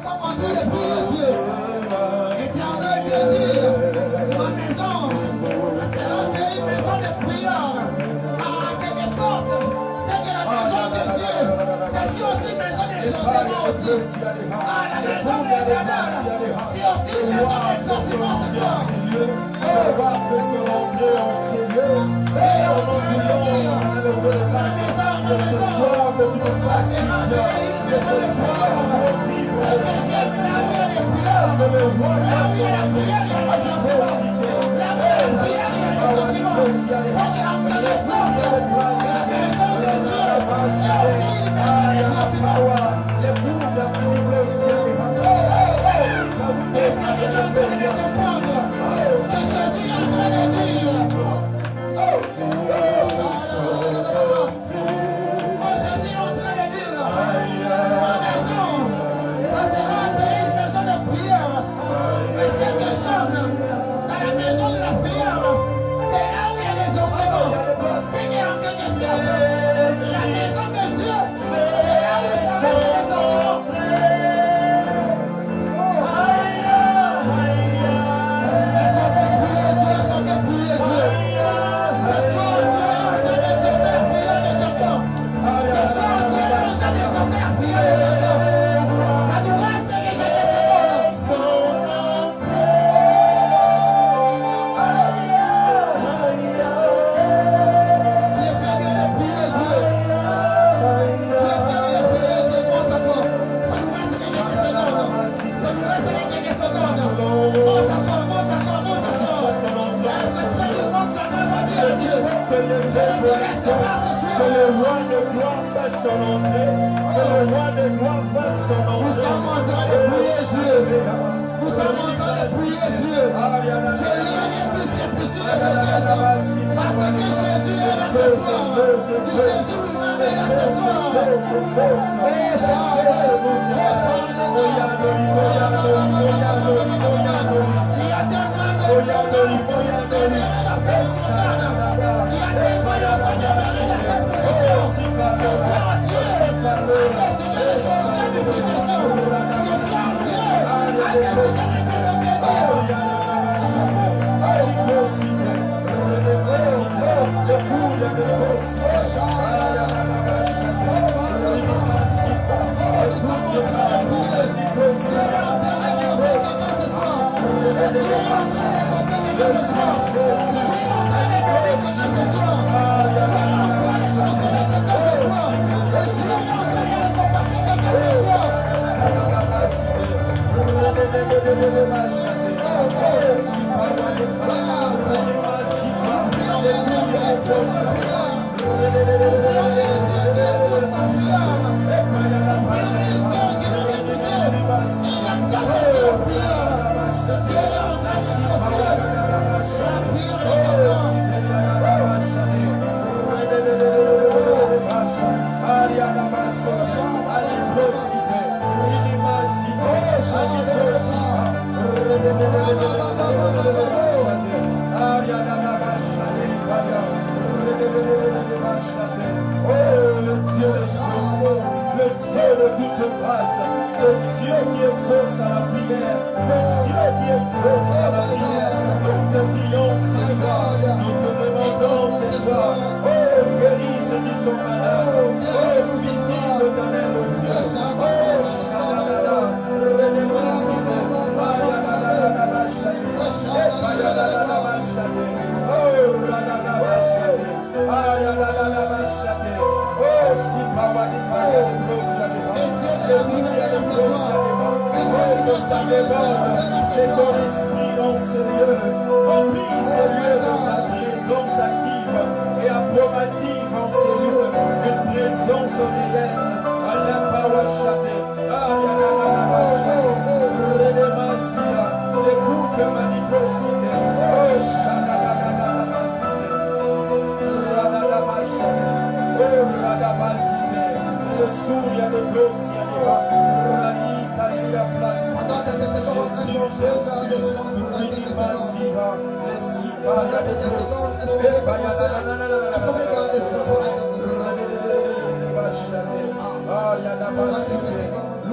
sommes en train de prier Dieu. L'éternel de dire, ma maison, ce sera une maison de prière. En quelque sorte, c'est que la maison de Dieu, c'est aussi une maison d'exaucement aussi. La maison de l'Éternel, c'est aussi une maison d'exaucement ce soir. Ce soir, que tu me fasses que ce soir, de me voir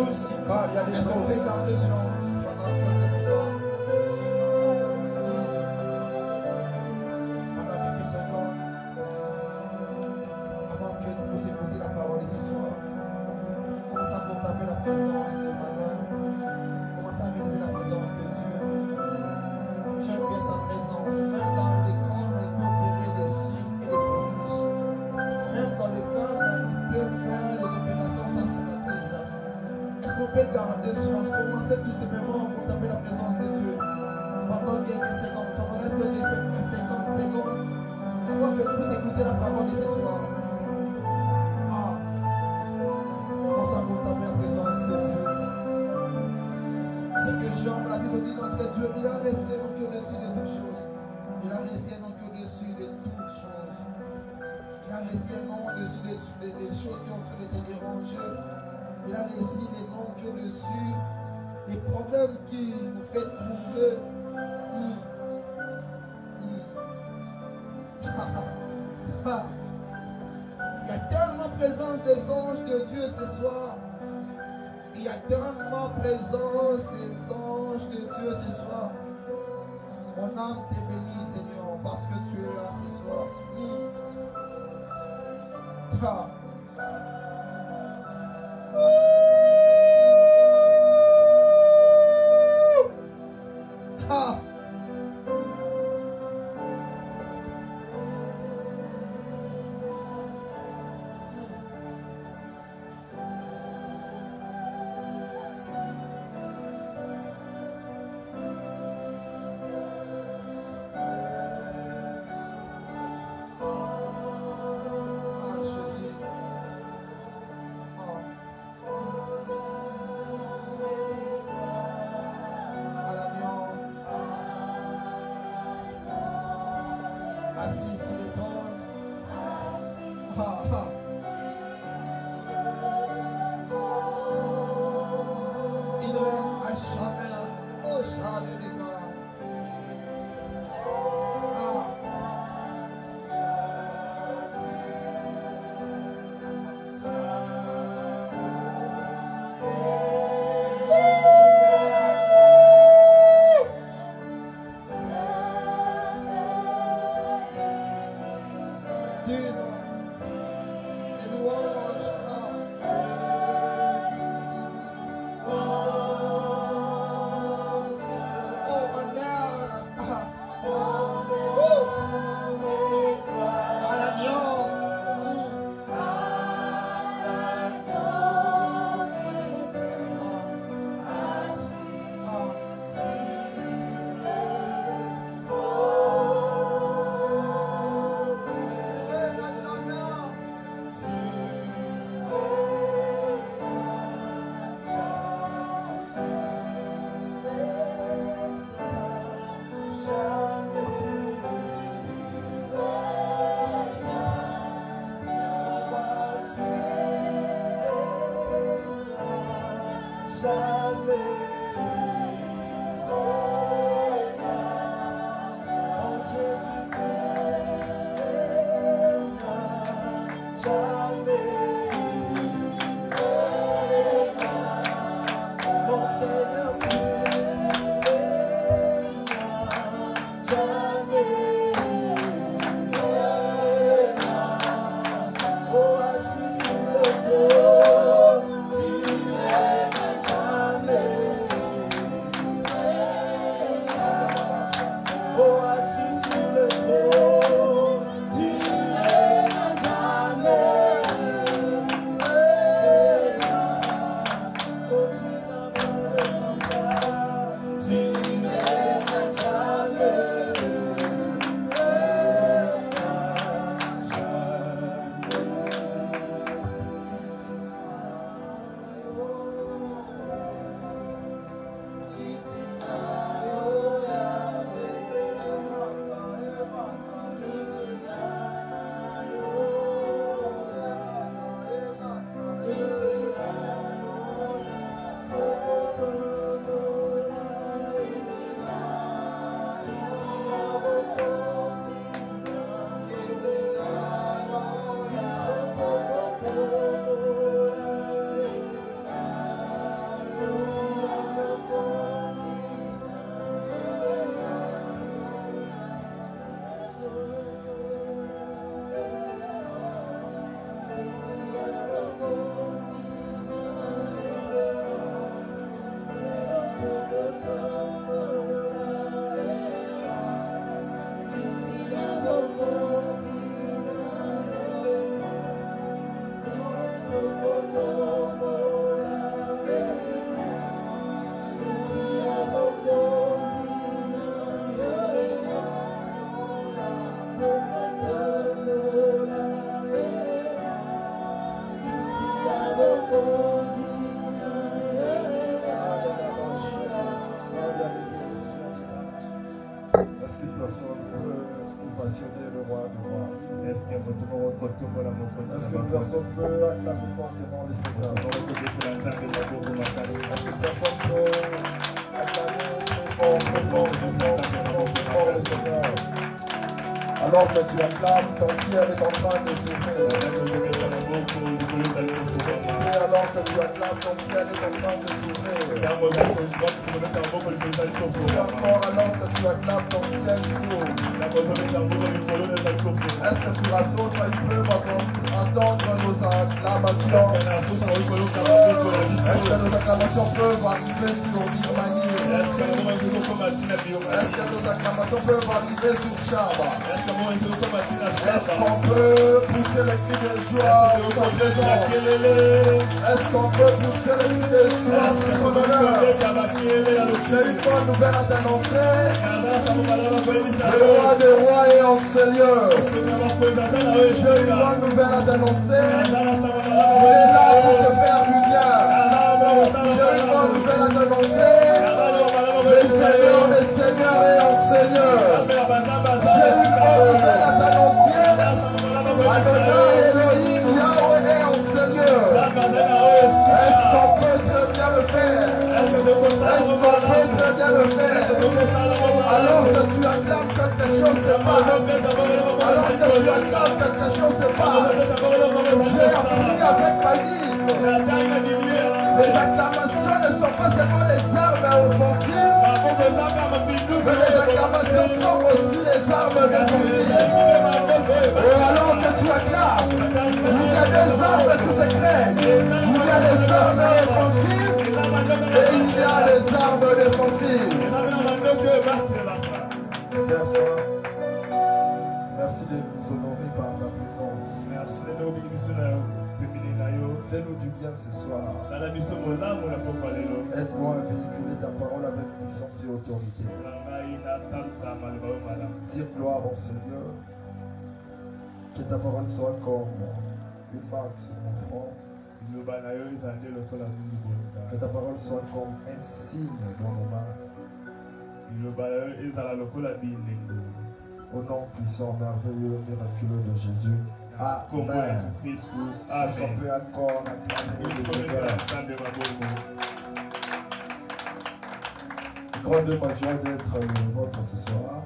Est-ce qu'on peut garder silence pendant quelques secondes? Pendant quelques secondes, avant que nous puissions écouter la parole de ce soir, commence à contempler la présence de Manuel. Commence à réaliser la présence de Dieu. J'aime bien sa présence. Même dans le calme, il peut opérer des signes et des prodiges. Même dans le calme, il peut faire des opérations sacerdotisses. Est-ce qu'on peut garder silence? Commencez tout simplement à contempler la présence de Dieu. Pendant quelques secondes, ça me reste des 50 secondes avant que nous puissions écouter la parole de ce soir. Commence à contempler la présence de Dieu. C'est que Jean, la Bible dit notre Dieu, il a resté donc au-dessus de toutes choses. Il a resté donc au-dessus de toutes choses. Il a resté non au-dessus des choses qui ont en train de te déranger. Il a resté non au-dessus des problèmes qui nous fait trouver. Il y a tellement présence des anges de Dieu ce soir. Il y a tellement présence des anges de Dieu ce soir. Mon âme te bénit, Seigneur, parce que tu es là ce soir. Assis sur les trônes. Il règne à jamais au char de dégâts. Est-ce qu'une personne peut acclamer fortement le Seigneur? Est-ce qu'une personne peut acclamer très fort le Seigneur? Alors que tu acclames, ton ciel est en train de s'ouvrir. Alors que tu acclames, ton ciel est en train de s'ouvrir. Encore alors que tu acclames, ton ciel s'ouvre. Est-ce que sur la sauce, ils peuvent entendre nos acclamations? Est-ce que nos acclamations peuvent arriver sur Birmanie? Est-ce que nos acclamations peuvent arriver sur Chaba? Est-ce qu'on peut pousser les cris de joie au son présent? Est-ce qu'on peut pousser les cris de joie au son honneur? J'ai une bonne nouvelle à t'annoncer. Le roi des rois est en ce lieu. J'ai une bonne nouvelle à t'annoncer. Il est là pour te faire du bien. J'ai une bonne nouvelle à t'annoncer. Le Seigneur des Seigneurs est en ce lieu. J'ai une bonne nouvelle à t'annoncer. Adonai Elohim Yahweh est en ce lieu. Est-ce qu'on peut très bien le faire? Est-ce qu'on peut très bien le faire? Alors que tu acclames quelque chose se passe. Alors que tu acclames quelque chose se passe. J'ai appris avec ma Bible. Les acclamations ne sont pas seulement les armes offensives, mais les acclamations sont aussi les armes défensives. Et alors que tu acclames, il y a des armes qui se craignent. Il y a des armes offensives et il y a des armes défensives. Père Saint, merci de nous honorer par ta présence. Fais-nous du bien ce soir. Aide-moi à véhiculer ta parole avec puissance et autorité. Dire gloire au Seigneur. Que ta parole soit comme une marque sur mon front. Que ta parole soit comme un signe dans nos mains. Au nom puissant, merveilleux, miraculeux de Jésus. Amen. Est-ce qu'on peut encore acclamer le Seigneur? Grande ma joie d'être vôtre ce soir.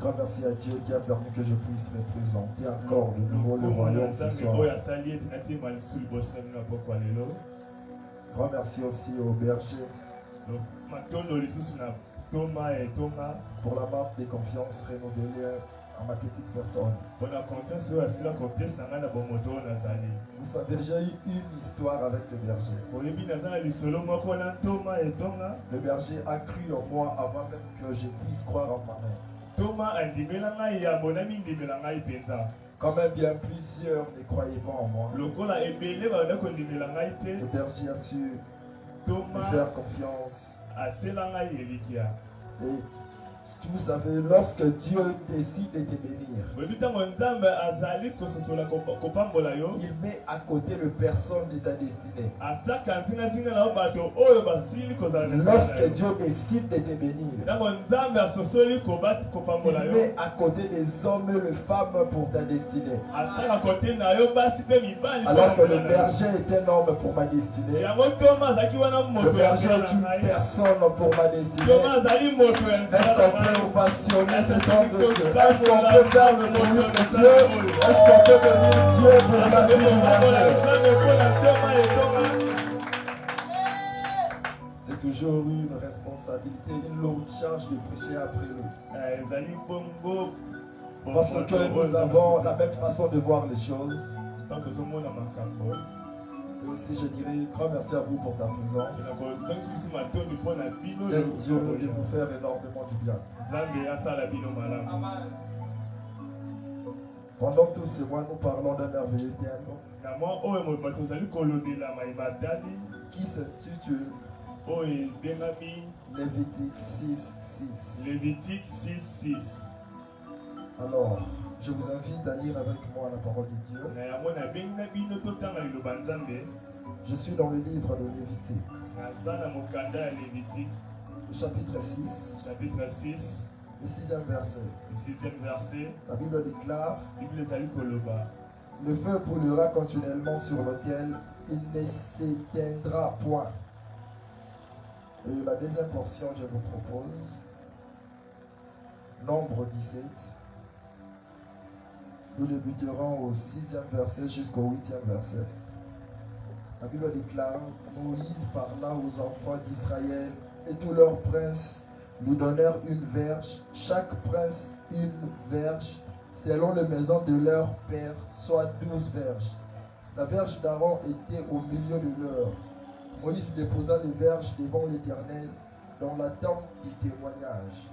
Grand merci à Dieu qui a permis que je puisse représenter encore de nouveau le royaume ce soir. Grand merci aussi aux bergers pour la marque de confiance renouvelée à ma petite personne. Vous savez, j'ai eu une histoire avec le berger. Le berger a cru en moi avant même que je puisse croire en moi-même. Quand même bien plusieurs ne croyaient pas en moi. Le berger a su me faire confiance. Et vous savez, lorsque Dieu décide de te bénir, il met à côté le personne de ta destinée. Lorsque Dieu décide de te bénir, il met à côté les hommes et les femmes pour ta destinée. Alors que le berger est un homme pour ma destinée, le berger est une personne pour ma destinée. Est-ce qu'on peut ovationner cet homme de Dieu? Est-ce qu'on peut faire le bonheur de Dieu? Est-ce qu'on peut bénir Dieu pour la vie du berger? C'est toujours une responsabilité, une lourde charge de prêcher après lui. Parce que nous avons la même façon de voir les choses. Et aussi, je dirais grand merci à vous pour ta présence. Et Dieu de vous faire énormément du bien. Pendant tous ces mois, nous parlons d'un merveilleux thème qui s'intitule Lévitique 6:6. Lévitique 6:6. Alors, je vous invite à lire avec moi la parole de Dieu. Je suis dans le livre de Lévitique. Le chapitre 6. Le 6e verset. Le 6e verset. La Bible déclare: Bible ezali koloba. le feu brûlera continuellement sur l'autel, il ne s'éteindra point. Et la deuxième portion, je vous propose, Nombre 17. Nous débuterons au 6e verset jusqu'au 8e verset. La Bible déclare: Moïse parla aux enfants d'Israël et tous leurs princes lui donnèrent une verge, chaque prince une verge, selon les maisons de leur père, soit 12 verges. La verge d'Aaron était au milieu de leur. Moïse déposa les verges devant l'Éternel dans la tente du témoignage.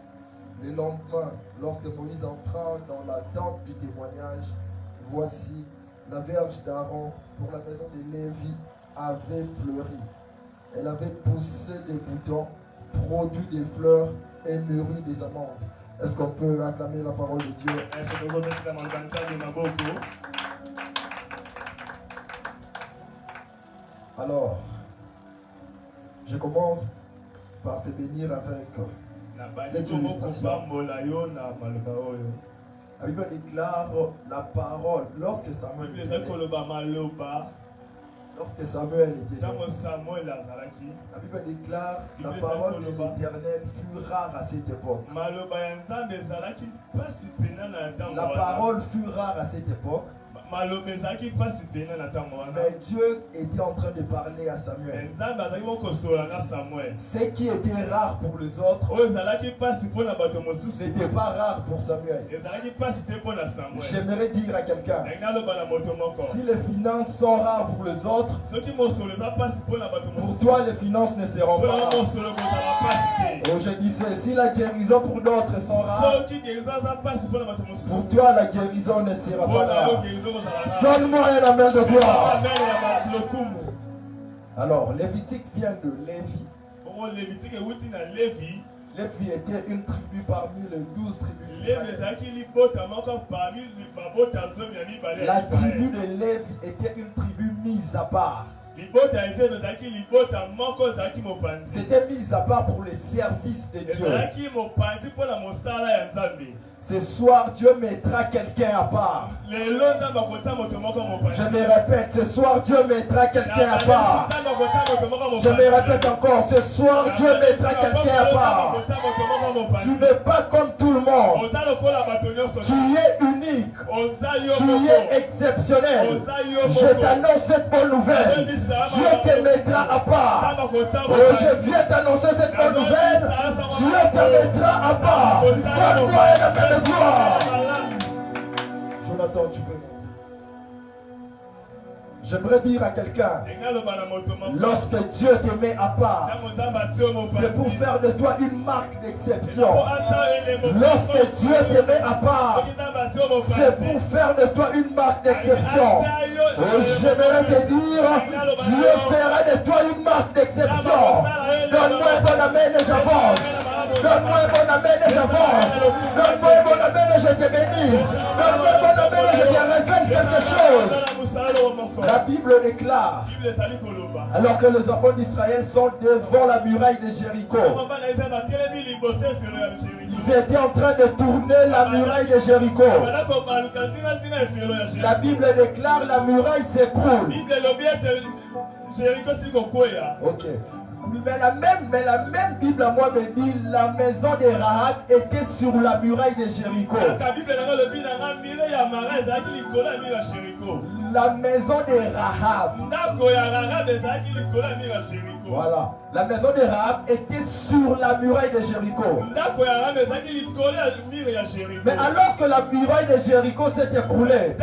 Le lendemain, lorsque Moïse entra dans la tente du témoignage, voici, la verge d'Aaron pour la maison de Lévi avait fleuri. Elle avait poussé des boutons, produit des fleurs et mûri des amandes. Est-ce qu'on peut acclamer la parole de Dieu? Alors, je commence par te bénir avec cette illustration. La Bible déclare la parole lorsque Samuel était né. Lorsque Samuel était né, la Bible déclare la parole de l'Éternel fut rare à cette époque. La parole fut rare à cette époque. Mais Dieu était en train de parler à Samuel. Ce qui était rare pour les autres n'était pas rare pour Samuel. J'aimerais dire à quelqu'un, si les finances sont rares pour les autres, pour toi les finances ne seront pas rares. Oh, je disais, si la guérison pour d'autres sont rares, pour toi la guérison ne sera pas rare. Donne-moi un amen de gloire. Alors, Lévitique vient de Lévi. Lévi était une tribu parmi les 12 tribus d'Israël. La tribu de Lévi était une tribu mise à part. C'était mis à part pour les services de Dieu. Ce soir, Dieu mettra quelqu'un à part. Je me répète, ce soir, Dieu mettra quelqu'un à part. Je me répète encore, ce soir, Dieu mettra quelqu'un à part. Tu n'es pas comme tout le monde. Tu es unique. Tu es exceptionnel. Je t'annonce cette bonne nouvelle. Dieu te mettra à part. Oh, je viens t'annoncer cette bonne nouvelle. Dieu te mettra à part. Donne-moi un appel de gloire. Jonathan, tu peux monter. J'aimerais dire à quelqu'un, lorsque Dieu te met à part, c'est pour faire de toi une marque d'exception. Lorsque Dieu te met à part, c'est pour faire de toi une marque d'exception. Oh, j'aimerais te dire, Dieu fera de toi une marque d'exception. Donne-moi un bon amen et j'avance. Donne-moi un bon amen et j'avance. Donne-moi un bon amen et je te bénis. Donne-moi un bon amen et je te révèle quelque chose. La Bible déclare, alors que les enfants d'Israël sont devant la muraille de Jéricho, ils étaient en train de tourner la muraille de Jéricho. La Bible déclare la muraille s'écroule. Ok. Mais la même Bible à moi me dit la maison de Rahab était sur la muraille de Jéricho. La maison de Rahab. Voilà. La maison de Rahab était sur la muraille de Jéricho. Mais alors que la muraille de Jéricho s'est écroulée,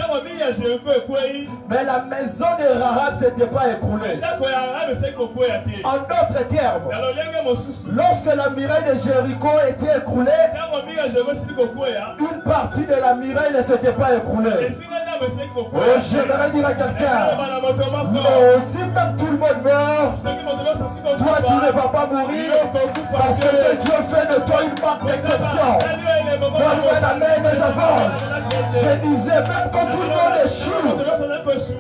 mais la maison de Rahab ne s'était pas écroulée. En d'autres termes, lorsque la muraille de Jéricho était écroulée, une partie de la muraille ne s'était pas écroulée. Oh, j'aimerais dire à quelqu'un, non, si même tout le monde meurt, toi tu ne vas pas mourir parce que Dieu fait de toi une marque d'exception. Donne-moi un amen et j'avance. Je disais, même quand tout le monde échoue,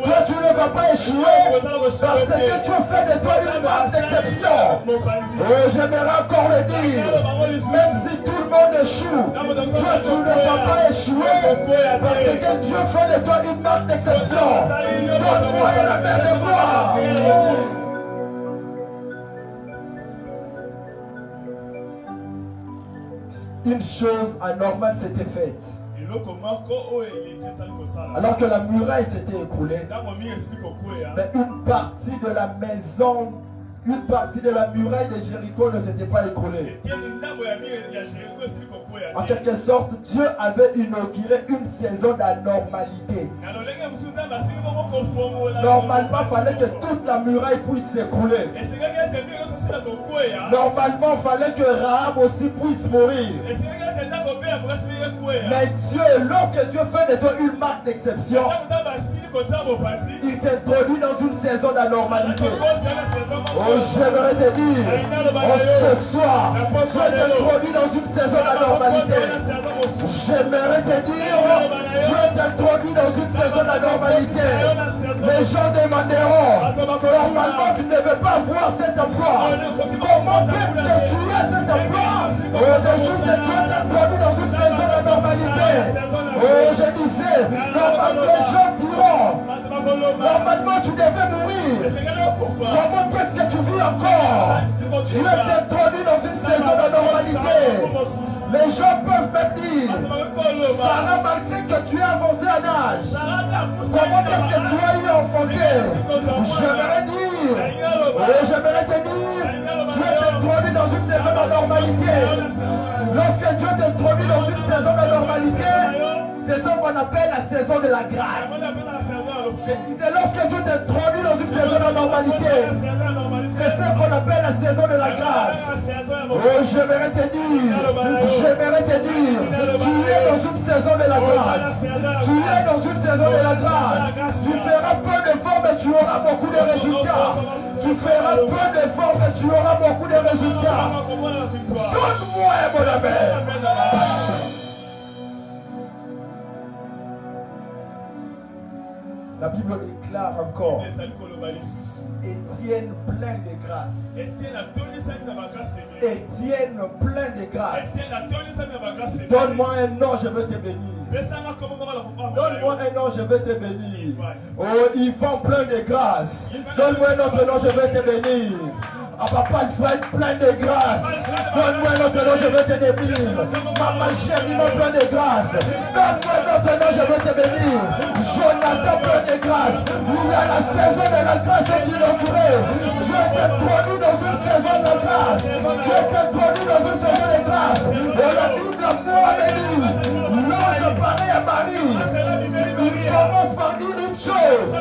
toi tu ne vas pas échouer parce que Dieu fait de toi une marque d'exception. Oh, j'aimerais encore le dire, même si tout le monde échoues, toi tu ne vas pas échouer parce que Dieu fait de toi une marque d'exception. Donne-moi la main de gloire. Une chose anormale s'était faite. Alors que la muraille s'était écroulée, mais une partie de la maison, une partie de la muraille de Jéricho ne s'était pas écroulée. En quelque sorte, Dieu avait inauguré une saison d'anormalité. Normalement, il fallait que toute la muraille puisse s'écrouler. Normalement, il fallait que Rahab aussi puisse mourir. Mais Dieu, lorsque Dieu fait de toi une marque d'exception, il t'introduit dans une saison d'anormalité. Oh, j'aimerais te dire, oh, ce soir, Dieu t'introduit dans une saison d'anormalité. J'aimerais te dire, Dieu t'introduit dans une saison d'anormalité. Les gens demanderont, normalement tu ne veux pas voir cet emploi. Comment est-ce que tu as cet emploi? Oh, c'est juste que Dieu t'introduit dans une saison d'anormalité. Oh, je disais, normalement les gens diront, normalement tu devais mourir. Comment est-ce que tu vis encore? Dieu t'introduit dans une saison d'anormalité. Les gens peuvent même dire, Sarah, malgré que tu es avancé en âge, comment est-ce que tu as eu enfanté? J'aimerais dire, j'aimerais te dire, Dieu t'introduit dans une saison d'anormalité. Lorsque Dieu t'introduit dans une saison d'anormalité, c'est ce qu'on appelle la saison de la grâce. Et lorsque Dieu t'introduit dans une saison d'anormalité, c'est ce qu'on appelle la saison de la grâce. Oh, j'aimerais te dire, tu es dans une saison de la grâce. Tu es dans une saison de la grâce. Tu feras peu d'efforts, mais tu auras beaucoup de résultats. Tu feras peu d'efforts, mais tu auras beaucoup de résultats. Donne-moi un bon amen. La Bible déclare encore, Étienne plein de grâce. Étienne plein de grâce. Donne-moi un nom, je veux te bénir. Donne-moi un nom, je veux te bénir. Oh, Yvan plein de grâce. Donne-moi un autre nom, je veux te bénir. Ah, papa Alfred plein de grâce. Donne-moi un autre nom, je veux te bénir. Maman Jérémy plein de grâce. Donne-moi un autre nom, je veux te bénir. Jonathan plein de grâce. Il y a la saison de la grâce est inaugurée. Dieu t'introduit dans une saison de grâce. Dieu t'introduit dans une saison de grâce. Et la Bible à moi me dit, l'ange parlait à Marie. Il commence par dire une chose.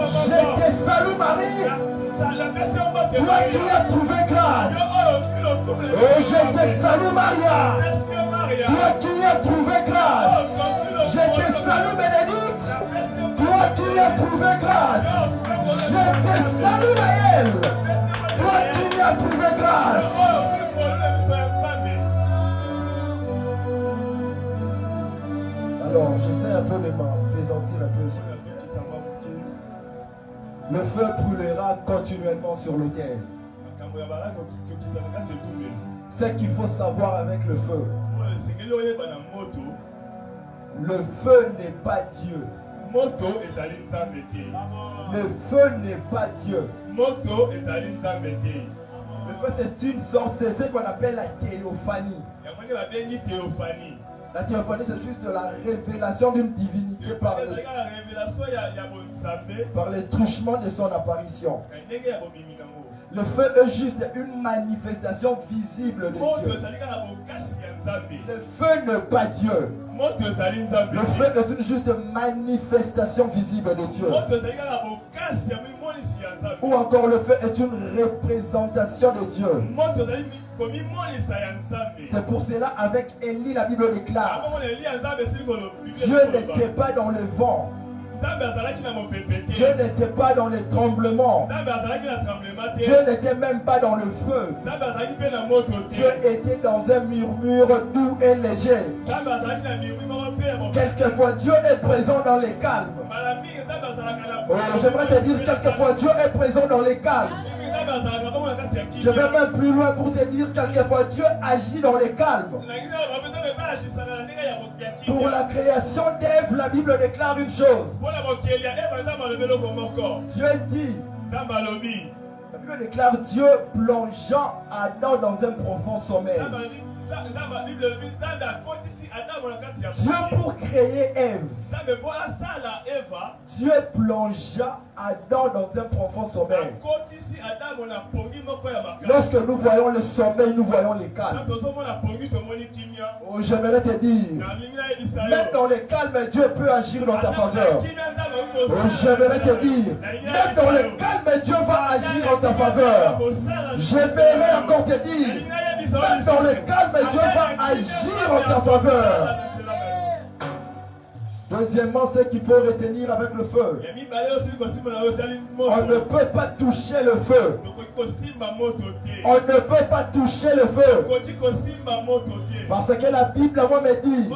Je te salue Marie. Toi qui as trouvé grâce. Oh, je te salue Maria. Toi qui as trouvé grâce. Je te salue Bénédicte. Toi qui as trouvé grâce. Je te salue Maël. Toi qui as trouvé grâce. Alors, j'essaie un peu de m'apaisantir un peu. Le feu brûlera continuellement sur l'autel. Ce qu'il faut savoir avec le feu. Le feu n'est pas Dieu. Le feu n'est pas Dieu. Le feu c'est une sorte, c'est ce qu'on appelle la théophanie. La théophanie c'est juste de la révélation d'une divinité par le truchement de son apparition. Le feu est juste une manifestation visible de Dieu. Le feu n'est pas Dieu. Le feu est une juste manifestation visible de Dieu. Ou encore le feu est une représentation de Dieu. C'est pour cela avec Élie la Bible déclare, Dieu n'était pas dans le vent. Dieu n'était pas dans les tremblements. Dieu n'était même pas dans le feu. Dieu était dans un murmure doux et léger. Quelquefois Dieu est présent dans les calmes. Oh, j'aimerais te dire, quelquefois Dieu est présent dans les calmes. Je vais même plus loin pour te dire, quelquefois Dieu agit dans les calmes. Pour la création d'Ève, la Bible déclare une chose. Dieu dit, la Bible déclare Dieu plongeant Adam dans un profond sommeil. Dieu pour créer Ève, Dieu plongea Adam dans un profond sommeil. Lorsque nous voyons le sommeil, nous voyons les calmes. Oh, j'aimerais te dire, même dans les calmes, Dieu peut agir dans ta faveur. Oh, j'aimerais te dire, même dans les calmes, Dieu va agir en ta faveur. J'aimerais encore te dire, même dans le calme, Dieu va agir en ta faveur. Deuxièmement, ce qu'il faut retenir avec le feu. On ne peut pas toucher le feu. On ne peut pas toucher le feu. Parce que la Bible, moi, me dit,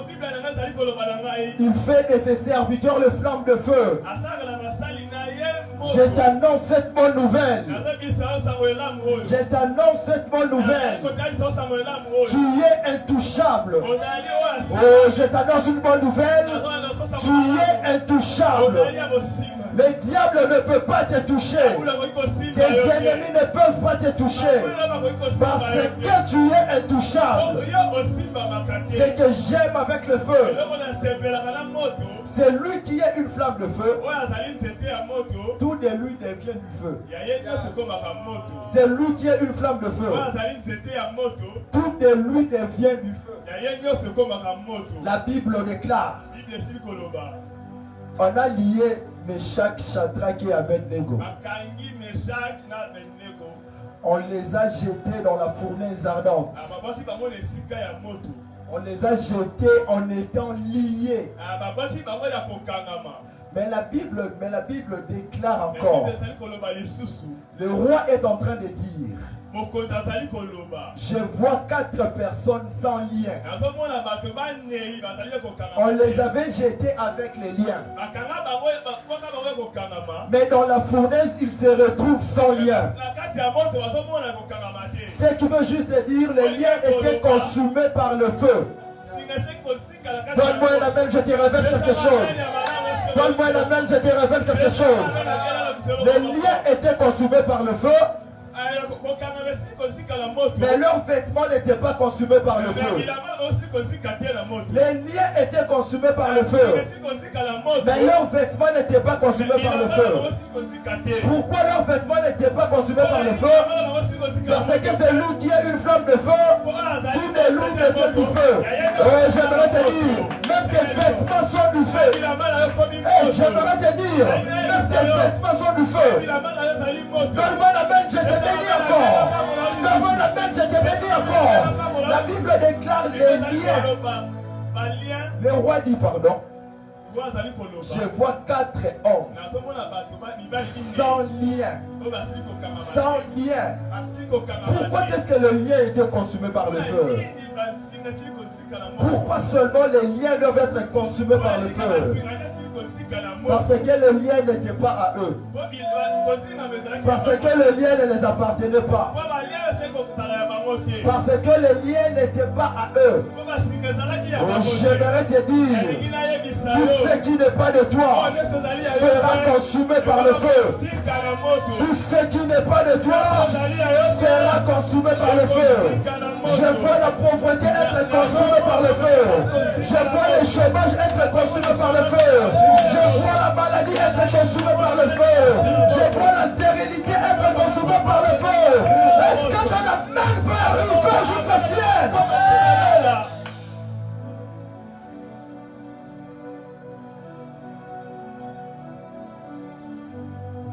il fait de ses serviteurs le flamme de feu. Je t'annonce cette bonne nouvelle. Je t'annonce cette bonne nouvelle. Tu es intouchable. Oh, je t'annonce une bonne nouvelle. Tu es intouchable. Le diable ne peut pas te toucher. Tes ennemis ne peuvent pas te toucher. Parce que tu es intouchable. Ce que j'aime avec le feu, c'est lui qui est une flamme de feu. Tout de lui devient du feu. C'est lui qui est une flamme de feu. Tout de lui devient du feu. La Bible déclare, on a lié Meshach, Shadrach et Abednego. On les a jetés dans la fournaise ardente. On les a jetés en étant liés. Mais la Bible déclare encore. Le roi est en train de dire, je vois 4 personnes sans lien. On les avait jetés avec les liens. Mais dans la fournaise, ils se retrouvent sans lien. Ce qui veut juste dire, les liens étaient consumés par le feu. Donne-moi un amen, je te révèle quelque chose. Donne-moi un amen, je te révèle quelque chose. Les liens étaient consumés par le feu. Mais leurs vêtements n'étaient pas consumés par le feu. Les liens étaient consumés par le feu. Mais leurs vêtements n'étaient pas consumés par le feu. Pourquoi leurs vêtements n'étaient pas consumés par le feu? Parce que c'est lui qui est une flamme de feu. Tout de lui devient du feu. J'aimerais te dire, même tes vêtements sont du feu. J'aimerais te dire, même tes vêtements sont du feu. Donne-moi la main, je te bénis encore. Donne-moi la main, je te bénis encore. La Bible déclare les liens. Le roi dit pardon. Je vois 4 hommes sans lien. Sans lien. Pourquoi est-ce que le lien était consumé par le feu? Pourquoi seulement les liens doivent être consumés par le feu? Parce que le lien n'était pas à eux. Parce que le lien ne les appartenait pas. Parce que le lien n'était pas à eux. J'aimerais te dire, tout ce qui n'est pas de toi sera consumé par le feu. Tout ce qui n'est pas de toi sera consumé par le feu. Je vois la pauvreté être consumée par le feu. Je vois le chômage être consumé par le feu. Je vois la maladie être consumée par le feu. Je vois la stérilité être consumée par le feu. Est-ce que ton amen peut arriver jusqu'au ciel?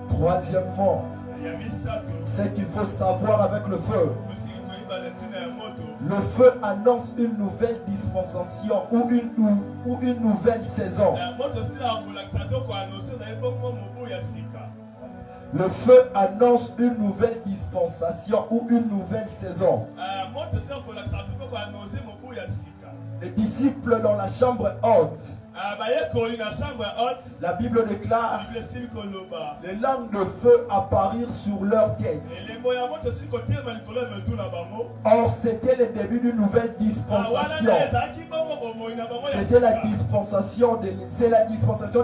Troisièmement, ce qu'il faut savoir avec le feu. Le feu annonce une nouvelle dispensation ou une nouvelle saison. Le feu annonce une nouvelle dispensation ou une nouvelle saison. Les disciples dans la chambre haute. La Bible déclare, les lames de feu apparurent sur leur tête. Or, c'était le début d'une nouvelle dispensation. C'était la dispensation de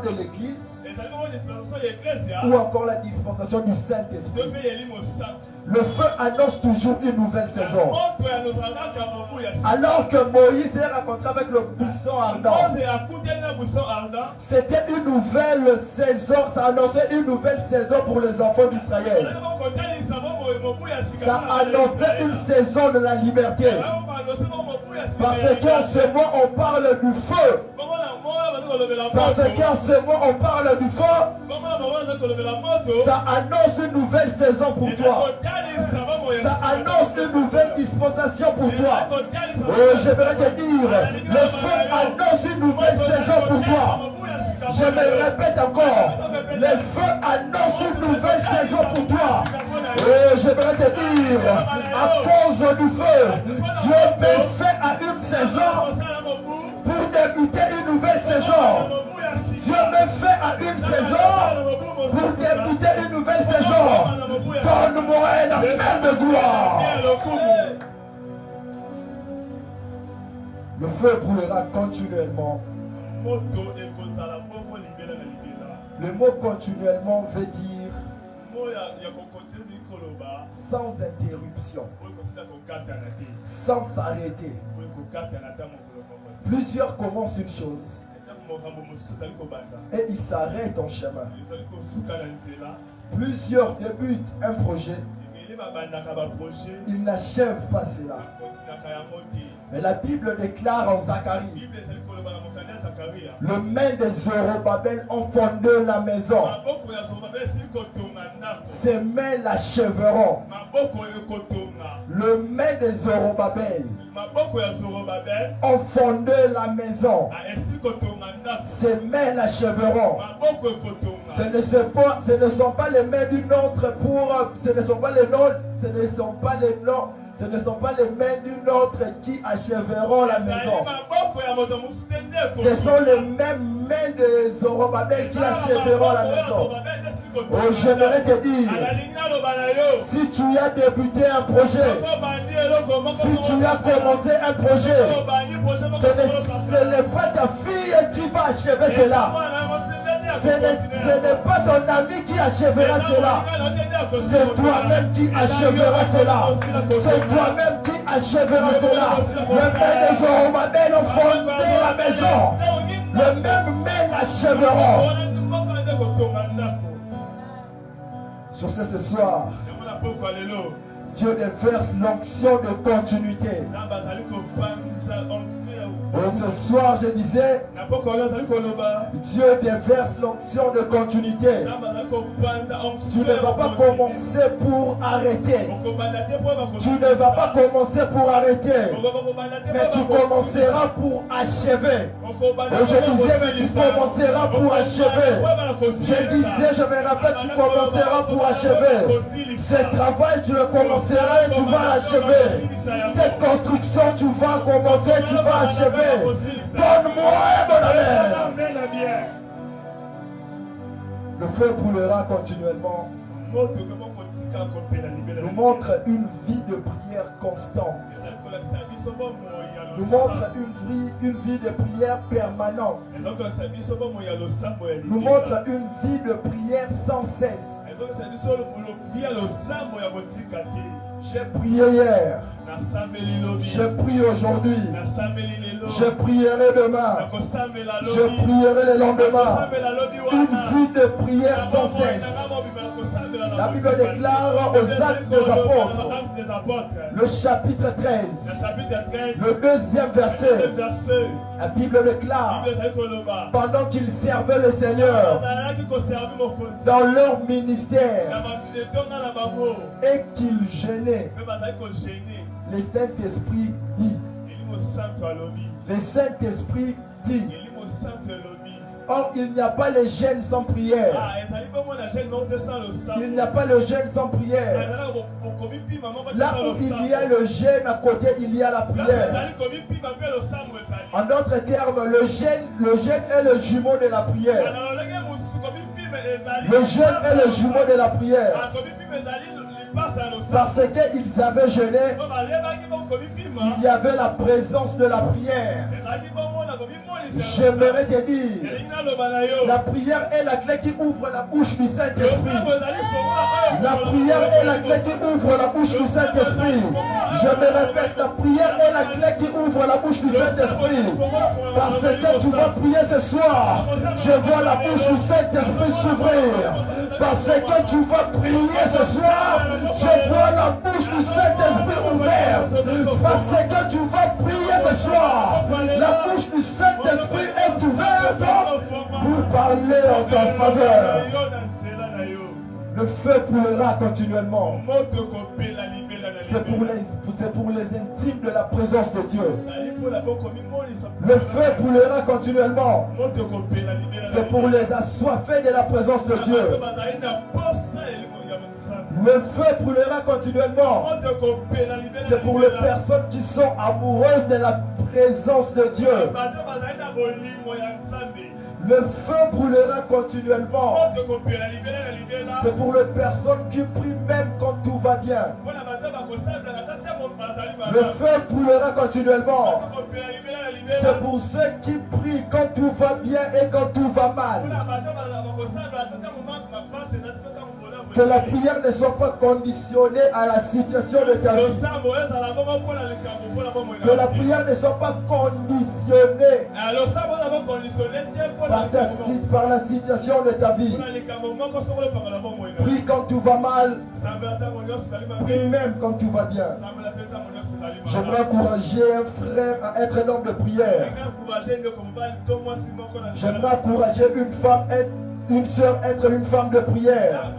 l'Église ou encore la dispensation du Saint-Esprit. Le feu annonce toujours une nouvelle saison. Alors que Moïse est rencontré avec le buisson ardent, c'était une nouvelle saison, ça annonçait une nouvelle saison pour les enfants d'Israël. Ça annonçait une saison de la liberté. Parce qu'en ce moment on parle du feu. Parce qu'en ce moment on parle du feu. Ça annonce une nouvelle saison pour toi. Ça annonce une nouvelle dispensation pour toi. Oh, j'aimerais te dire, le feu annonce une nouvelle saison pour toi. Je me répète encore, le feu annonce une nouvelle saison pour toi. Oh, j'aimerais te dire, à cause du feu, Dieu me fait à une saison pour débuter une nouvelle saison. Dieu me fait à une saison pour débuter une nouvelle saison. Donne-moi un amen de gloire. Le feu brûlera continuellement. Le mot continuellement veut dire sans interruption, sans s'arrêter. Plusieurs commencent une chose et ils s'arrêtent en chemin. Plusieurs débutent un projet, ils n'achèvent pas cela. Mais la Bible déclare en Zacharie, le main de Zorobabel ont fondé la maison. Ses mains l'achèveront. Le main de Zorobabel ont fondé la maison. Ses mains l'achèveront. Ce ne sont pas les mains d'une autre pour. Ce ne sont pas les mains d'une autre qui achèveront la maison. Ce sont les mêmes mains de Zorobabel qui achèveront la maison. Oh, j'aimerais te dire, si tu as débuté un projet, si tu as commencé un projet, ce n'est pas ta fille qui va achever cela. Ce n'est pas ton ami qui achèvera cela. C'est toi-même qui achèvera cela. C'est toi-même qui achèvera cela. Le main de Zorobabel ont fondé la maison. Le même main l'achèveront. Sur ce soir, Dieu déverse l'onction de continuité. Ce soir, je disais, Dieu déverse l'onction de continuité. Tu ne vas pas commencer pour arrêter. Tu ne vas pas commencer pour arrêter. Mais tu commenceras pour achever. Je disais, mais tu commenceras pour achever. Je disais, je me rappelle, tu commenceras pour achever. Ce travail, tu le commenceras et tu vas achever. Cette construction, tu vas commencer, tu vas achever. Donne-moi un bon amen. Le feu brûlera continuellement. Nous montre une vie de prière constante. Nous montre une vie de prière permanente. Nous montre une vie de prière sans cesse. J'ai prié hier. Je prie aujourd'hui. Je prierai demain. Je prierai le lendemain. Une vie de prière sans cesse. La Bible déclare aux Actes des Apôtres, le chapitre 13, le deuxième verset. La Bible déclare, pendant qu'ils servaient le Seigneur dans leur ministère et qu'ils jeûnaient, le Saint-Esprit dit, le Saint-Esprit dit, or il n'y a pas le jeûne sans prière. Il n'y a pas le jeûne sans prière. Là où il y a le jeûne, à côté il y a la prière. En d'autres termes, le jeûne est le jumeau de la prière. Le jeûne est le jumeau de la prière. Parce qu'ils avaient jeûné, il y avait la présence de la prière. J'aimerais te dire, la prière est la clé qui ouvre la bouche du Saint-Esprit. La prière est la clé qui ouvre la bouche du Saint-Esprit. Je me répète, la prière est la clé qui ouvre la bouche du Saint-Esprit. Parce que tu vas prier ce soir, je vois la bouche du Saint-Esprit s'ouvrir. Parce que tu vas prier ce soir, je vois la bouche du Saint-Esprit ouverte. Parce que tu vas prier ce soir, la bouche du Saint-Esprit est ouverte pour parler en ta faveur. Le feu coulera continuellement. C'est pour les intimes de la présence de Dieu. Le feu coulera continuellement. C'est pour les assoiffés de la présence de Dieu. Le feu brûlera continuellement. C'est pour les personnes qui sont amoureuses de la présence de Dieu. Le feu brûlera continuellement. C'est pour les personnes qui prient même quand tout va bien. Le feu brûlera continuellement. C'est pour ceux qui prient quand tout va bien et quand tout va mal. Que la prière ne soit pas conditionnée à la situation de ta vie. Que la prière ne soit pas conditionnée par la situation de ta vie. Prie quand tout va mal. Prie même quand tout va bien. J'aimerais encourager un frère à être un homme de prière. J'aimerais encourager une femme à être une sœur être une femme de prière.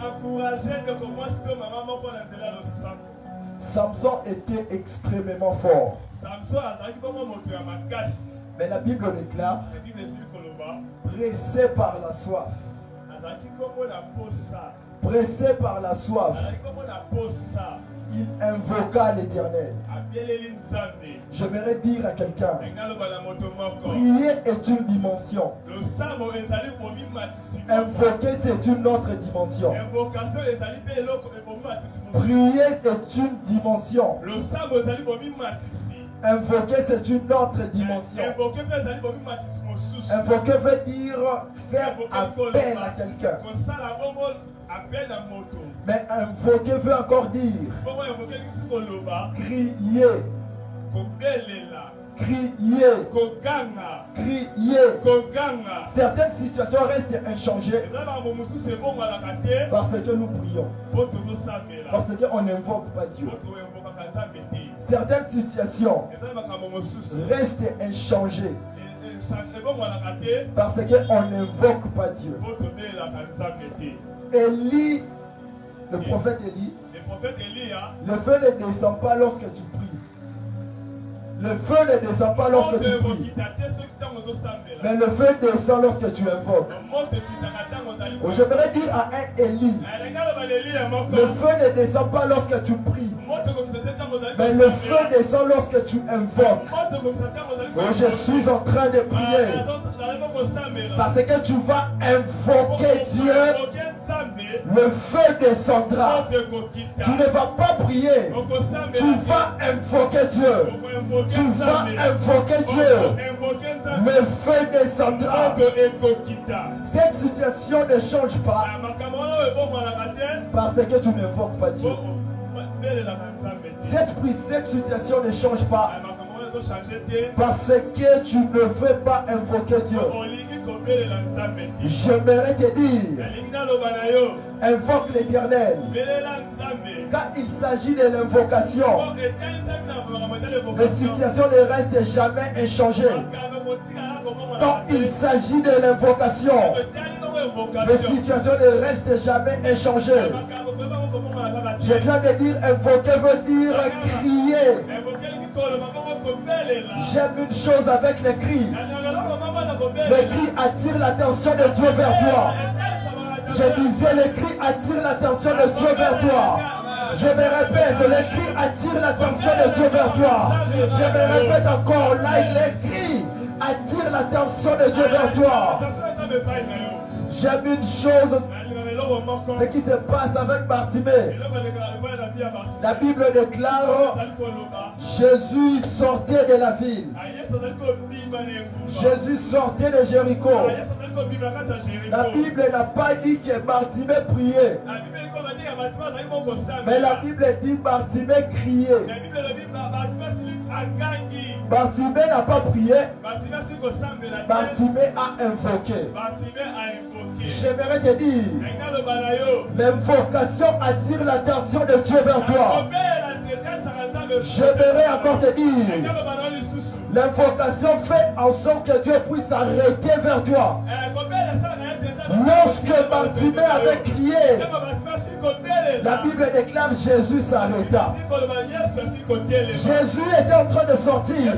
Samson était extrêmement fort. Mais la Bible déclare, pressé par la soif. Pressé par la soif, il invoqua l'Éternel. J'aimerais dire à quelqu'un, prier est une dimension. Invoquer, c'est une autre dimension. Prier est une dimension. Invoquer, c'est une autre dimension. Invoquer veut dire faire appel à quelqu'un. Mais invoquer veut encore dire crier. Crier. Certaines situations restent inchangées parce que nous prions. Parce qu'on n'invoque pas Dieu. Certaines situations restent inchangées parce qu'on n'invoque pas Dieu. Élie, le prophète Élie, le feu ne descend pas lorsque tu pries. Le feu ne descend pas lorsque tu pries. Mais le feu descend lorsque tu invoques. J'aimerais dire à un Élie, le feu ne descend pas lorsque tu pries. Mais le feu descend lorsque tu invoques. Je suis en train de prier. Parce que tu vas invoquer Dieu. Le feu descendra. Tu ne vas pas prier. Tu vas invoquer Dieu. Tu vas invoquer Dieu. Le feu descendra. Cette situation ne change pas parce que tu n'invoques pas Dieu. Cette situation ne change pas parce que tu ne veux pas invoquer Dieu. J'aimerais te dire, invoque l'Éternel. Quand il s'agit de l'invocation, les situations ne restent jamais inchangées. Quand il s'agit de l'invocation, les situations ne restent jamais inchangées. Je viens de dire invoquer veut dire crier. J'aime une chose avec les cris. Les cris attirent l'attention de Dieu vers toi. Je disais, les cris attirent l'attention de Dieu vers toi. Je me répète, les cris attirent l'attention de Dieu vers toi. Je me répète encore, là, les cris attirent l'attention de Dieu vers toi. J'aime une chose Ce qui se passe avec Bartimée. La Bible déclare Jésus sortait de la ville. Jésus sortait de Jéricho. La Bible n'a pas dit que Bartimée priait. Mais la Bible dit Bartimée criait. Bartimée n'a pas prié. Bartimée a invoqué. J'aimerais te dire, l'invocation attire l'attention de Dieu vers toi. J'aimerais encore te dire, l'invocation fait en sorte que Dieu puisse s'arrêter vers toi. Lorsque Bartimée avait crié, la Bible déclare Jésus s'arrêta. Jésus était en train de sortir.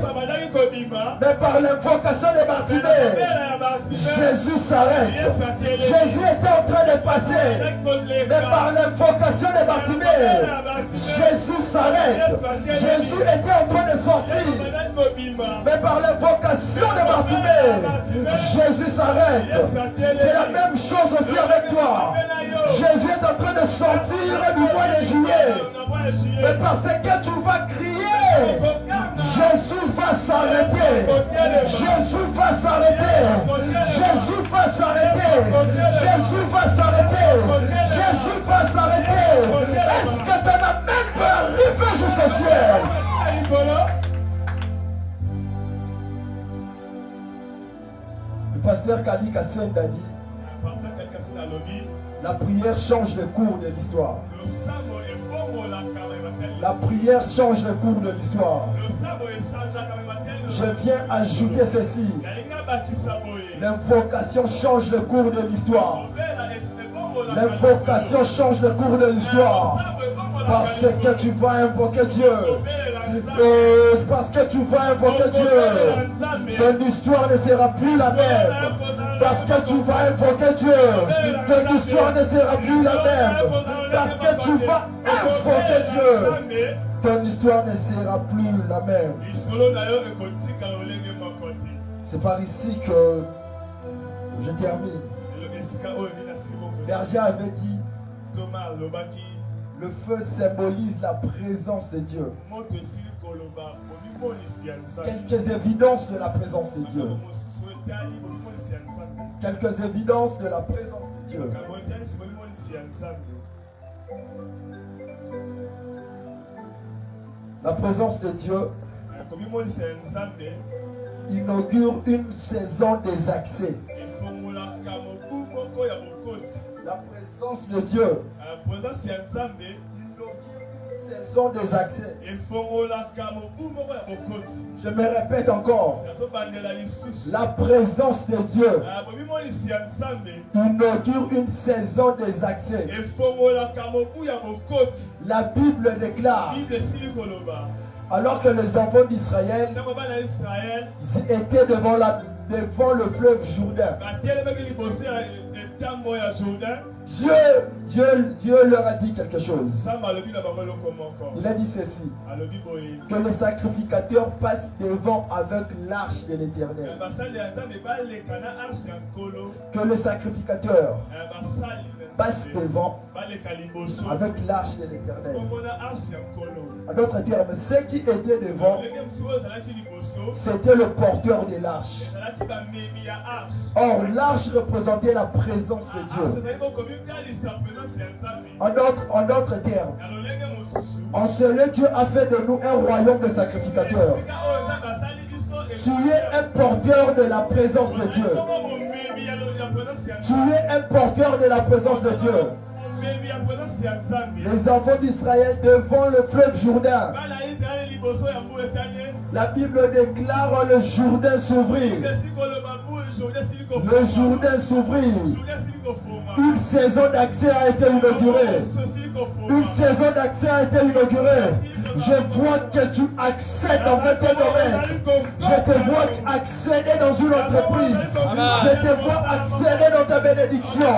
Mais par l'invocation de Bartimée, Jésus s'arrête. Jésus était en train de passer. Mais par l'invocation de Bartimée, Jésus s'arrête. Jésus était en train de sortir. Mais par l'invocation de Bartimée, Jésus s'arrête. C'est la même chose aussi avec toi. Jésus est en train de sortir du mois de juillet. Mais parce que tu vas crier, Jésus va s'arrêter. Jésus va s'arrêter. Jésus va s'arrêter. Jésus va s'arrêter. Jésus va s'arrêter. Est-ce que tu n'as même pas arrivé jusqu'au ciel? Le pasteur Kali Kassem a dit, la prière change le cours de l'histoire. La prière change le cours de l'histoire. Je viens ajouter ceci. L'invocation change le cours de l'histoire. L'invocation change le cours de l'histoire. Parce que tu vas invoquer Dieu. Parce que tu vas invoquer Dieu. Ton histoire ne sera plus la même. Parce que tu vas invoquer Dieu. Ton histoire ne sera plus la même. Parce que tu vas invoquer Dieu. Ton histoire ne sera plus la même. C'est par ici que je termine. Berger avait dit, le feu symbolise la présence de Dieu. Quelques évidences de la présence de Dieu. Quelques évidences de la présence de Dieu. La présence de Dieu inaugure une saison des accès. La présence de Dieu inaugure une saison des accès. Je me répète encore. La présence de Dieu inaugure une saison des accès. La Bible déclare, alors que les enfants d'Israël étaient devant le fleuve Jourdain, Dieu leur a dit quelque chose. Il a dit ceci, que le sacrificateur passe devant avec l'arche de l'Éternel. Que le sacrificateur passe devant avec l'arche de l'Éternel. En d'autres termes, ceux qui étaient devant, c'était le porteur de l'arche. Or, l'arche représentait la présence de Dieu. En d'autres termes, en ce lieu, Dieu a fait de nous un royaume de sacrificateurs. Tu es un porteur de la présence de Dieu. Tu es un porteur de la présence de Dieu. Les enfants d'Israël devant le fleuve Jourdain, la Bible déclare le Jourdain s'ouvrir. Le Jourdain s'ouvrir. Une saison d'accès a été inaugurée. Une saison d'accès a été inaugurée. Je vois que tu accèdes dans un tel domaine. Je te vois accéder dans une entreprise. Je te vois accéder dans ta bénédiction.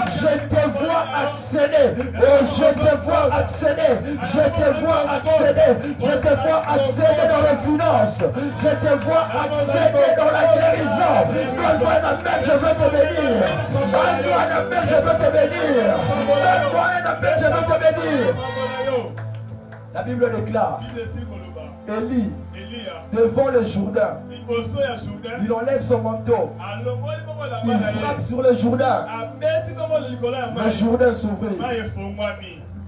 Je te vois accéder. Oh, je te vois accéder. Je te vois accéder. Je te vois accéder dans les finances. Je te vois accéder dans la guérison. Donne-moi un appel, je veux te bénir. Donne-moi un appel, je veux te bénir. Donne-moi un appel, je veux te bénir. La Bible déclare, Élie, devant le Jourdain, il enlève son manteau, il frappe sur le Jourdain, le Jourdain s'ouvrit.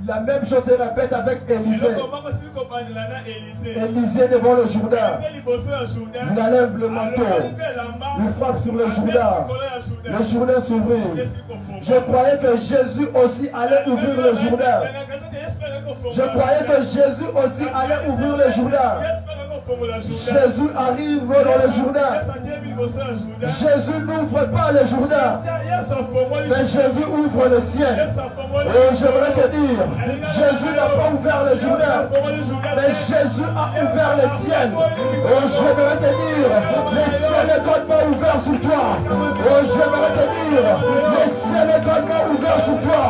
La même chose se répète avec Élisée. Élisée devant le Jourdain, il enlève le manteau, il frappe sur le Jourdain, le Jourdain s'ouvrit. Je croyais que Jésus aussi allait ouvrir le Jourdain. Je croyais que Jésus aussi allait ouvrir le Jourdain. Jésus arrive dans le Jourdain. Jésus n'ouvre pas le Jourdain, mais Jésus ouvre le ciel. Et j'aimerais te dire, Jésus n'a pas ouvert le Jourdain, mais Jésus a ouvert le ciel. Oh, j'aimerais te dire, le ciel est grandement ouvert sur toi. Oh, j'aimerais te dire, le ciel est grandement ouvert sur toi.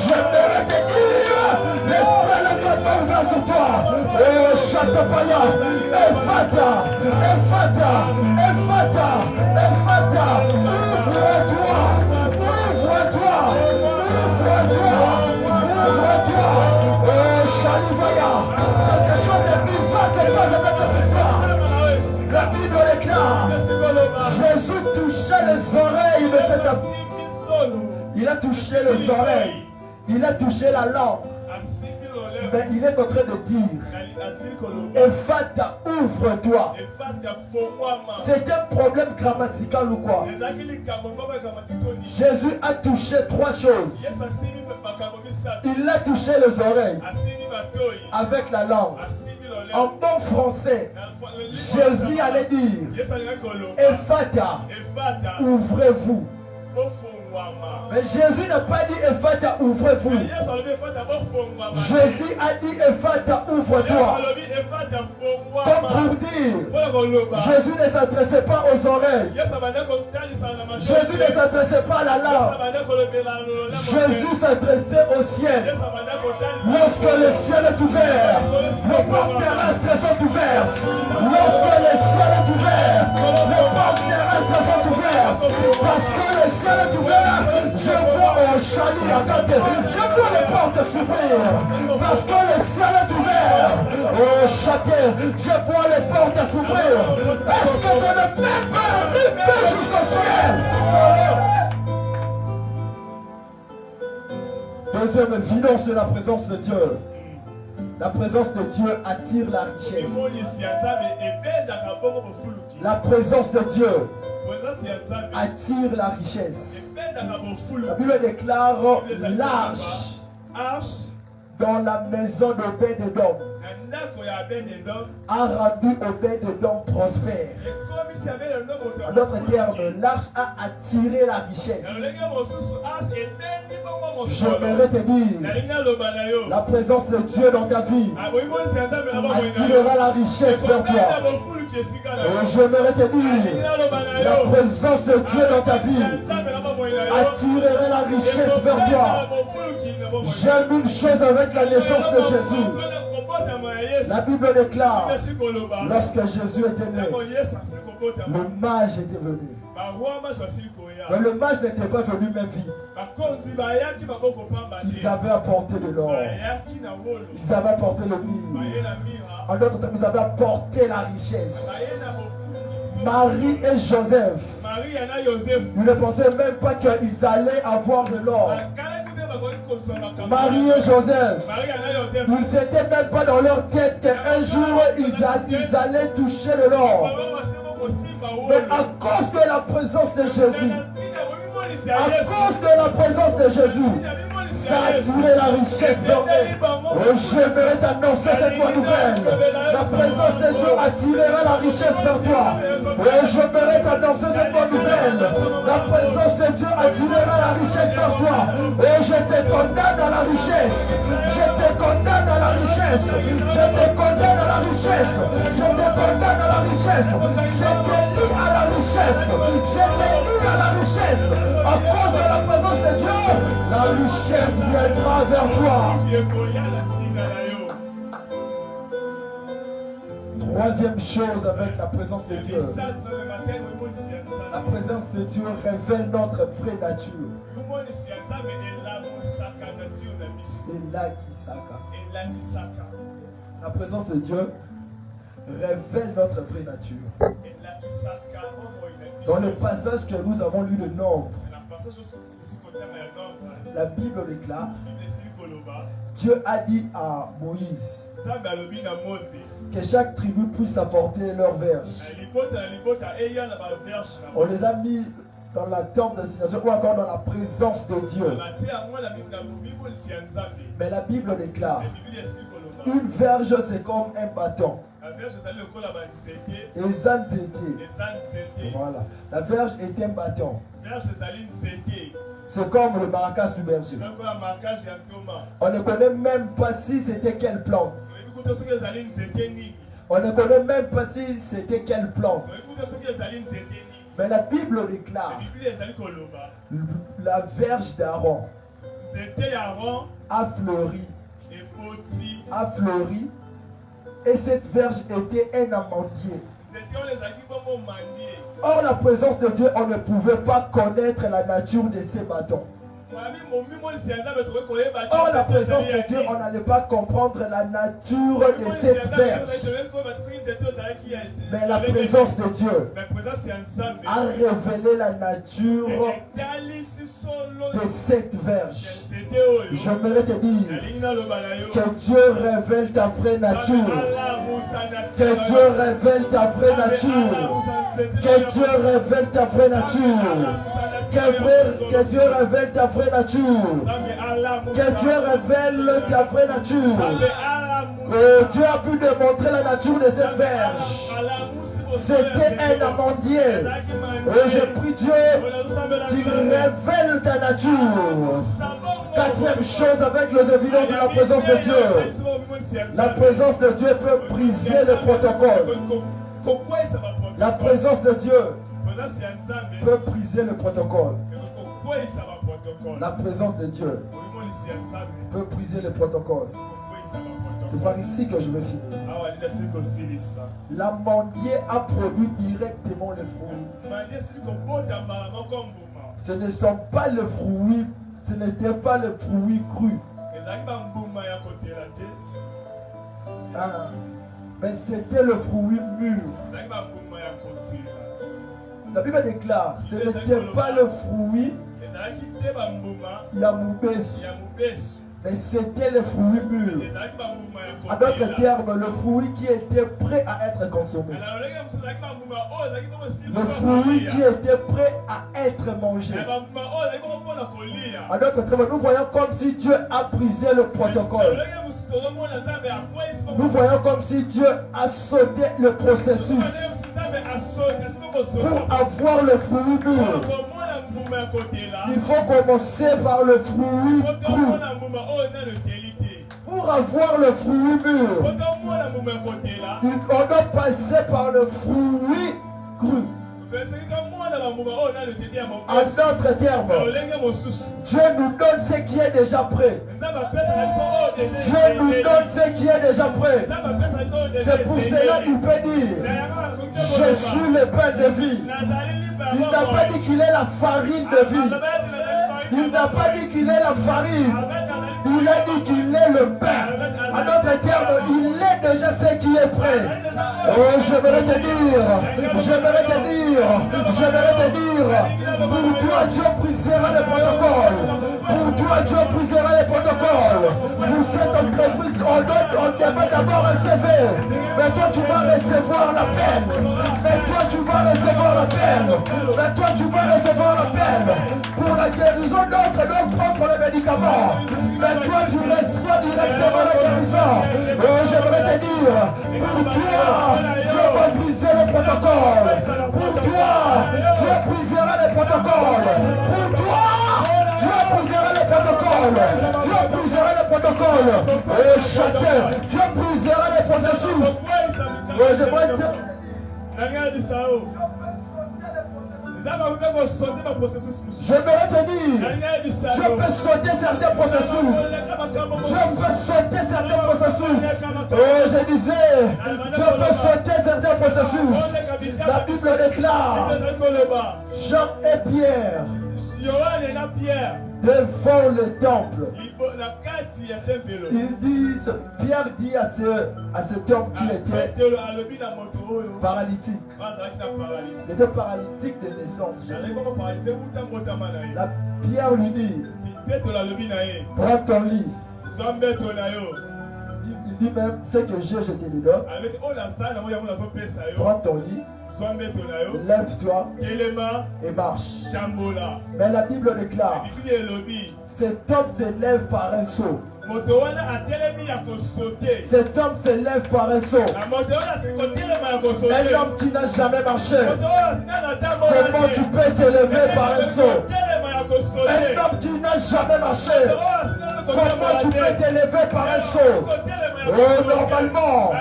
J'aimerais te dire, le ciel est grandement ouvert sur toi. Oh, Chatapaya, Ephata, Ephata, Ephata, Ephata, ouvre-toi, ouvre-toi, ouvre-toi, ouvre-toi. Oh, Chalivaya, quelque chose de bizarre se passe avec cette histoire. La Bible déclare, Jésus touchait les oreilles de cet homme. Il a touché les oreilles, il a touché la langue. Mais il est en train de dire, Ephata, ouvre-toi. C'est un problème grammatical ou quoi? Jésus a touché trois choses. Il a touché les oreilles avec la langue. En bon français, Jésus allait dire, Ephata, ouvrez-vous. Mais Jésus n'a pas dit Ephata, ouvrez-vous. Jésus a dit Ephata, ouvre-toi. Comme pour dire, Jésus ne s'adressait pas aux oreilles. Jésus ne s'adressait pas à la langue. Jésus s'adressait au ciel. Lorsque le ciel est ouvert, les portes terrestres sont ouvertes. Lorsque le ciel est ouvert, les portes terrestres sont ouvertes. Parce que le ciel est ouvert, je vois un chalet à côté. Je vois les portes s'ouvrir. Parce que le ciel est ouvert. Oh, château, je vois les portes s'ouvrir. Est-ce que tu ne peux pas arriver jusqu'au ciel? Deuxième évidence de la présence de Dieu. La présence de Dieu attire la richesse. La présence de Dieu attire la richesse. La Bible déclare l'arche dans la maison d'Obed-Édom a rendu Obed-Édom prospère. En d'autres termes, l'arche a attiré la richesse. J'aimerais te dire, la présence de Dieu dans ta vie attirera la richesse vers toi. Et j'aimerais te dire, la présence de Dieu dans ta vie attirera la richesse vers toi. J'aime une chose avec la naissance de Jésus. La Bible déclare, lorsque Jésus était né, le mage était venu. Mais le mage n'était pas venu même vite. Ils avaient apporté de l'or. Ils avaient apporté le myrrhe. En d'autres termes, ils avaient apporté la richesse. Marie et Joseph, ils ne pensaient même pas qu'ils allaient avoir de l'or. Marie et Joseph, ils n'étaient même pas dans leur tête qu'un jour ils allaient toucher de l'or. Mais à cause de la présence de Jésus, à cause de la présence de Jésus, ça a attiré la richesse vers eux. Oh, j'aimerais t'annoncer cette bonne nouvelle. La présence de Dieu attirera la richesse vers toi. Et je voudrais t'annoncer cette bonne nouvelle. La présence de Dieu attirera la richesse vers toi. Et je te condamne à la richesse. Je te condamne à la richesse. Je te condamne à la richesse. Je te condamne à la richesse. Je te lie à la richesse. Je te lie à la richesse. À cause de la présence de Dieu, la richesse viendra vers toi. Troisième chose avec la présence de Dieu. La présence de Dieu révèle notre vraie nature. La présence de Dieu révèle notre vraie nature. Dans le passage que nous avons lu, le Nombre, la Bible déclare, Dieu a dit à Moïse que chaque tribu puisse apporter leur verge. On les a mis dans la tente d'assignation ou encore dans la présence de Dieu. Mais la Bible déclare, une verge c'est comme un bâton. Et voilà. La verge est un bâton. C'est comme le maracas du berger. On ne connaît même pas si c'était quelle plante. On ne connaît même pas si c'était quelle plante. Mais la Bible déclare, la verge d'Aaron a fleuri. A fleuri. Et cette verge était un amandier. Or, la présence de Dieu, on ne pouvait pas connaître la nature de ces bâtons. Or, la présence de Dieu, on n'allait pas comprendre la nature de cette verge. Mais la présence de Dieu a révélé la nature de cette verge. J'aimerais te dire que Dieu révèle ta vraie nature. Que Dieu révèle ta vraie nature. Que Dieu révèle ta vraie nature. Que Dieu révèle ta vraie nature. Que Dieu révèle ta vraie nature. Dieu a pu démontrer la nature de cette verge. C'était un amandier. Et je prie Dieu qu'il révèle ta nature. Quatrième chose avec les évidences de la présence de Dieu. La présence de Dieu peut briser le protocole. La présence de Dieu peut briser le protocole. La présence de Dieu peut briser le protocole. C'est par ici que je vais finir. L'amandier a produit directement les fruits. Ce ne sont pas les fruits, ce n'était pas les fruits crus. Mais c'était le fruit mûr. La Bible déclare, ce n'était pas le fruit Yamoubesu, mais c'était le fruit mûr. En d'autres termes, le fruit qui était prêt à être consommé. Le fruit qui était prêt à être mangé. En d'autres termes, nous voyons comme si Dieu a brisé le protocole. Nous voyons comme si Dieu a sauté le processus pour avoir le fruit mûr. Il faut commencer par le fruit cru. Pour avoir le fruit mûr, on doit passer par le fruit cru. En d'autres termes, Dieu nous donne ce qui est déjà prêt. Dieu nous donne ce qui est déjà prêt. C'est pour cela qu'il peut dire, je suis le pain de vie. Il n'a pas dit qu'il est la farine de vie. Il n'a pas dit qu'il est la farine. Il a dit qu'il est le pain. En d'autres termes, il est déjà ce qui est prêt. Oh, je vais te dire, pour toi Dieu brisera les protocoles. Pour toi Dieu brisera les protocoles. Pour cette entreprise, on demande d'abord un CV. Mais toi tu vas recevoir la peine. Mais toi tu vas recevoir la peine. Pour la guérison d'autres, donc prendre les médicaments. Mais toi tu reçois directement la guérison. Oh, j'aimerais te dire, pour toi Dieu brisera les protocoles. Et chacun, Dieu brisera les processus. Ouais, j'aimerais dire. J'aimerais te dire, Dieu peut sauter certains processus. Dieu peut sauter certains processus. Oh, je disais, Dieu peut sauter certains processus. La Bible déclare, Jean et Pierre devant le temple. Ils disent, Pierre dit à cet homme qui était paralytique. Il était paralytique de naissance. La Pierre lui dit, prends ton lit. Il dit même, ce que j'ai, je te le donne. Prends ton lit, lève-toi et marche. Mais la Bible déclare, cet homme se lève par un saut. Cet homme se lève par un saut. Un homme qui n'a jamais marché. Comment tu peux te lever par un saut? Un homme qui n'a jamais marché. Comment tu peux te lever par un saut? Oh, normalement,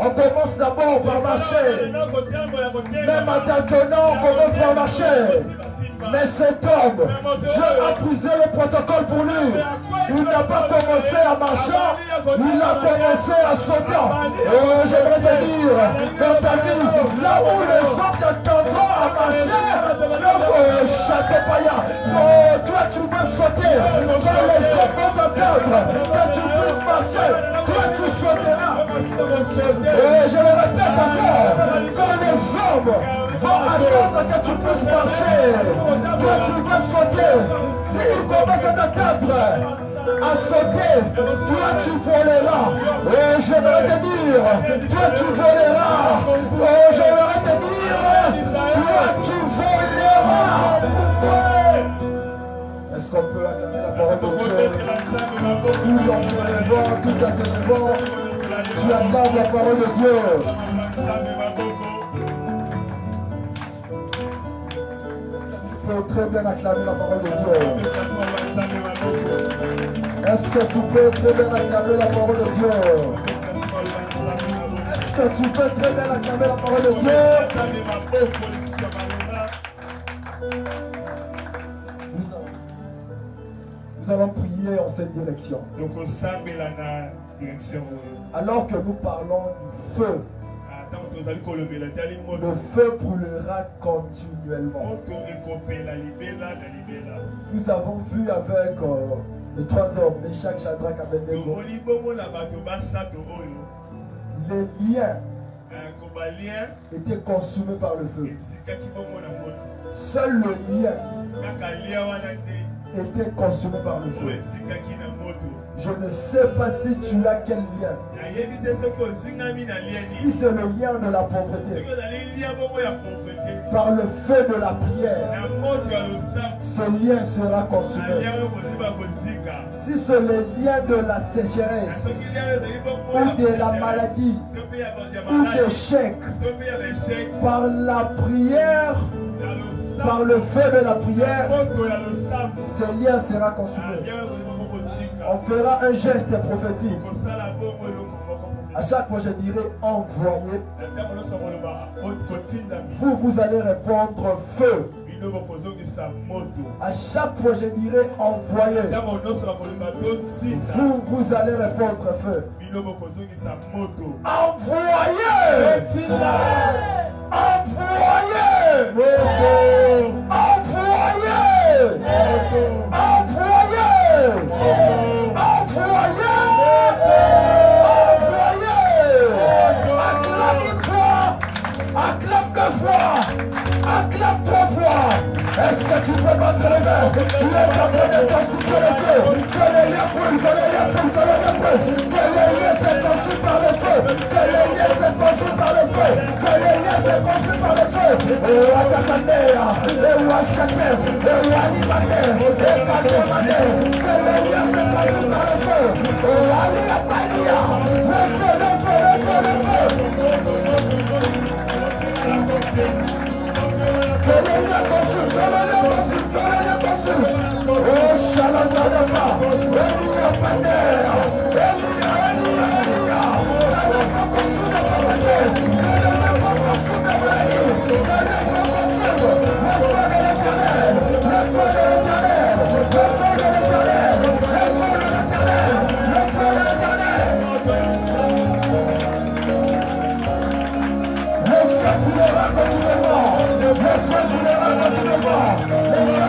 on commence d'abord par marcher. Même en tâtonnant, on commence par marcher. Mais cet homme, Dieu a brisé le protocole pour lui. Il n'a pas commencé à marcher, il a commencé à sauter. Oh, j'aimerais te dire, dans ta vie, là où les hommes t'attendront à marcher, château païen, oh, toi tu veux sauter. Quand les hommes vont t'attendre, que tu puisses marcher, toi tu sauteras. Et je le répète encore, quand les hommes vont attendre que tu puisses marcher, toi tu veux sauter. S'ils commencent à t'attendre à sauter, toi tu voleras. Et j'aimerais te dire, toi tu voleras. Et j'aimerais te dire, toi tu voleras. Est-ce qu'on peut acclamer la parole de Dieu? Tout en se levant, tout en se levant, tu acclames la parole de Dieu. Tu peux très bien acclamer la parole de Dieu. Est-ce que tu peux très bien acclamer la parole de Dieu? Est-ce que tu peux très bien acclamer la parole de Dieu? Nous allons prier en cette direction. Alors que nous parlons du feu, le feu brûlera continuellement. Nous avons vu avec les trois hommes, Meshach, Shadrach, Abednego, les liens étaient consumés par le feu. Seul le lien était consumé par le feu. Je ne sais pas si tu as quel lien. Si c'est le lien de la pauvreté, par le feu de la prière, ce lien sera consumé. Si c'est le lien de la sécheresse, ou de la maladie, ou d'échec, par la prière, par le feu de la prière, ce lien sera consumé. On fera un geste prophétique. À chaque fois, je dirai envoyer. Vous allez répondre feu. À chaque fois, je dirai envoyer. Vous allez répondre feu. Envoyer. Envoyer. Acclame trois fois. Est-ce que tu peux battre les mains? Tu es en train de constituer le feu. Que les liens brûlent, que les liens brûlent, que les liens brûlent. Que les liens se consument par le feu. Que les liens se consument par le feu. Que les liens se consument par le feu. Et Wakasamea, et Wachaker, et Wanimane, et Katomane. Que les liens se consument par le feu. Et Waliapania. Le feu, le feu, le feu, le feu. Que les liens consument, que les liens consument, que les liens consument. Oh, Shalom. n'entendez pas. Alléluia, Père. Alléluia, Alléluia, Alléluia. Allez, faut sous notre côté. Allez, faut sous notre côté. Allez, faut sous. La foi de l'Éternel. La foi de l'Éternel. La foi de l'Éternel. La foi de l'Éternel. La foi de l'Éternel. Le feu brûlera continuellement. Le feu brûlera continuellement.